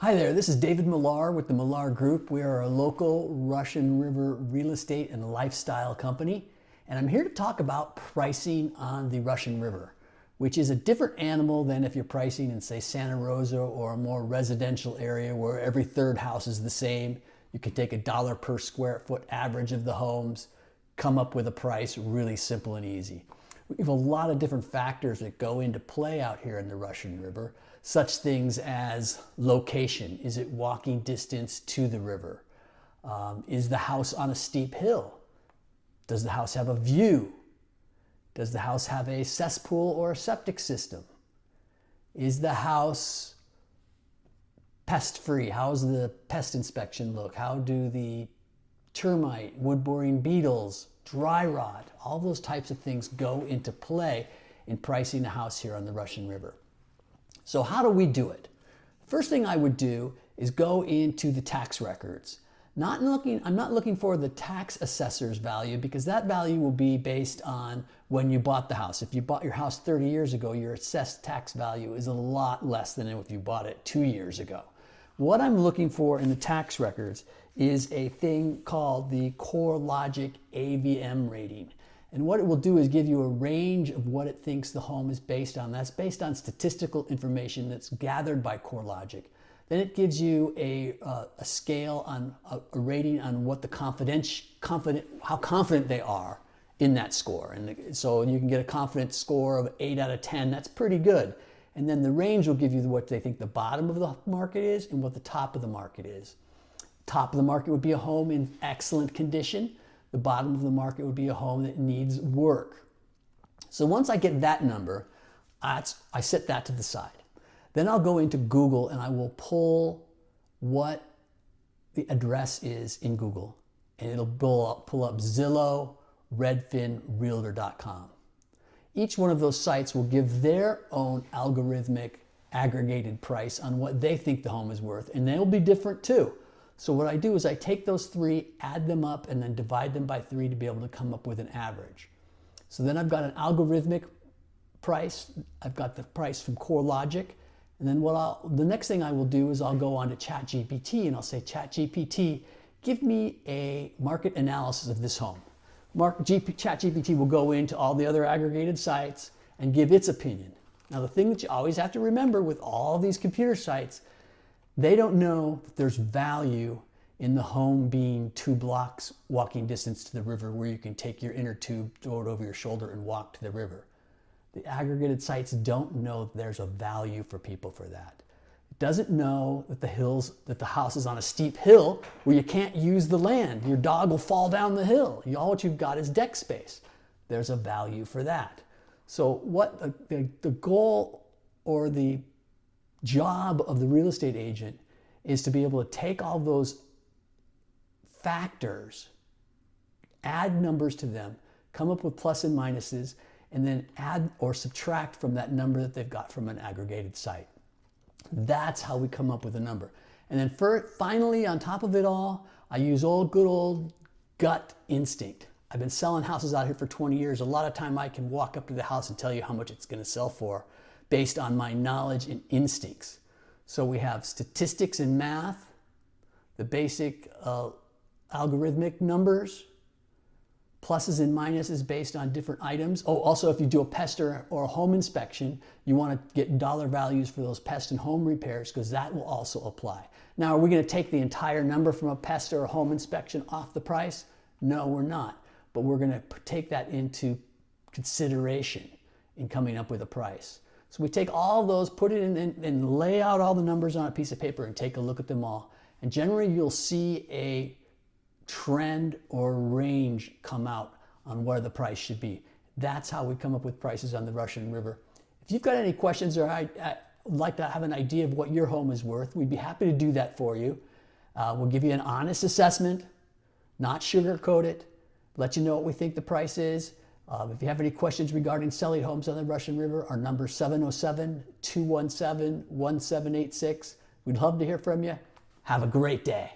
Hi there, this is David Millar with the Millar Group. We are a local Russian River real estate and lifestyle company, and I'm here to talk about pricing on the Russian River, which is a different animal than if you're pricing in, say, Santa Rosa or a more residential area where every third house is the same. You can take $1 per square foot average of the homes, come up with a price really simple and easy. We have a lot of different factors that go into play out here in the Russian River, such things as location. Is it walking distance to the river? Is the house on a steep hill? Does the house have a view? Does the house have a cesspool or a septic system? Is the house pest-free? How does the pest inspection look? How do the termite, wood-boring beetles, dry rot, all those types of things go into play in pricing a house here on the Russian River. So how do we do it? First thing I would do is go into the tax records. I'm not looking for the tax assessor's value, because that value will be based on when you bought the house. If you bought your house 30 years ago, your assessed tax value is a lot less than if you bought it 2 years ago. What I'm looking for in the tax records is a thing called the CoreLogic AVM rating. And what it will do is give you a range of what it thinks the home is based on. That's based on statistical information that's gathered by CoreLogic. Then it gives you a scale on a rating on what how confident they are in that score. And so you can get a confidence score of 8 out of 10. That's pretty good. And then the range will give you what they think the bottom of the market is and what the top of the market is. Top of the market would be a home in excellent condition. The bottom of the market would be a home that needs work. So once I get that number, I set that to the side. Then I'll go into Google and I will pull what the address is in Google. And it'll pull up Zillow, Redfin, Realtor.com. Each one of those sites will give their own algorithmic aggregated price on what they think the home is worth. And they'll be different too. So what I do is I take those three, add them up, and then divide them by 3 to be able to come up with an average. So then I've got an algorithmic price. I've got the price from CoreLogic. And then the next thing I will do is I'll go on to ChatGPT and I'll say, ChatGPT, give me a market analysis of this home. ChatGPT will go into all the other aggregated sites and give its opinion. Now, the thing that you always have to remember with all these computer sites, they don't know that there's value in the home being 2 blocks walking distance to the river where you can take your inner tube, throw it over your shoulder, and walk to the river. The aggregated sites don't know that there's a value for people for that. It doesn't know that the house is on a steep hill where you can't use the land. Your dog will fall down the hill. All what you've got is deck space. There's a value for that. So what the goal or the job of the real estate agent is to be able to take all those factors, add numbers to them, come up with plus and minuses, and then add or subtract from that number that they've got from an aggregated site. That's how we come up with a number. And then finally, on top of it all, I use good old gut instinct. I've been selling houses out here for 20 years. A lot of time I can walk up to the house and tell you how much it's going to sell for based on my knowledge and instincts. So we have statistics and math, the basic algorithmic numbers, pluses and minuses based on different items. Oh, also if you do a pest or a home inspection, you want to get dollar values for those pest and home repairs, because that will also apply. Now, are we going to take the entire number from a pest or a home inspection off the price? No, we're not. But we're going to take that into consideration in coming up with a price. So we take all those, put it in, and lay out all the numbers on a piece of paper and take a look at them all. And generally you'll see a trend or range come out on where the price should be. That's how we come up with prices on the Russian River. If you've got any questions or I'd like to have an idea of what your home is worth, we'd be happy to do that for you. We'll give you an honest assessment, not sugarcoat it, let you know what we think the price is. If you have any questions regarding selling homes on the Russian River, our number is 707-217-1786. We'd love to hear from you. Have a great day.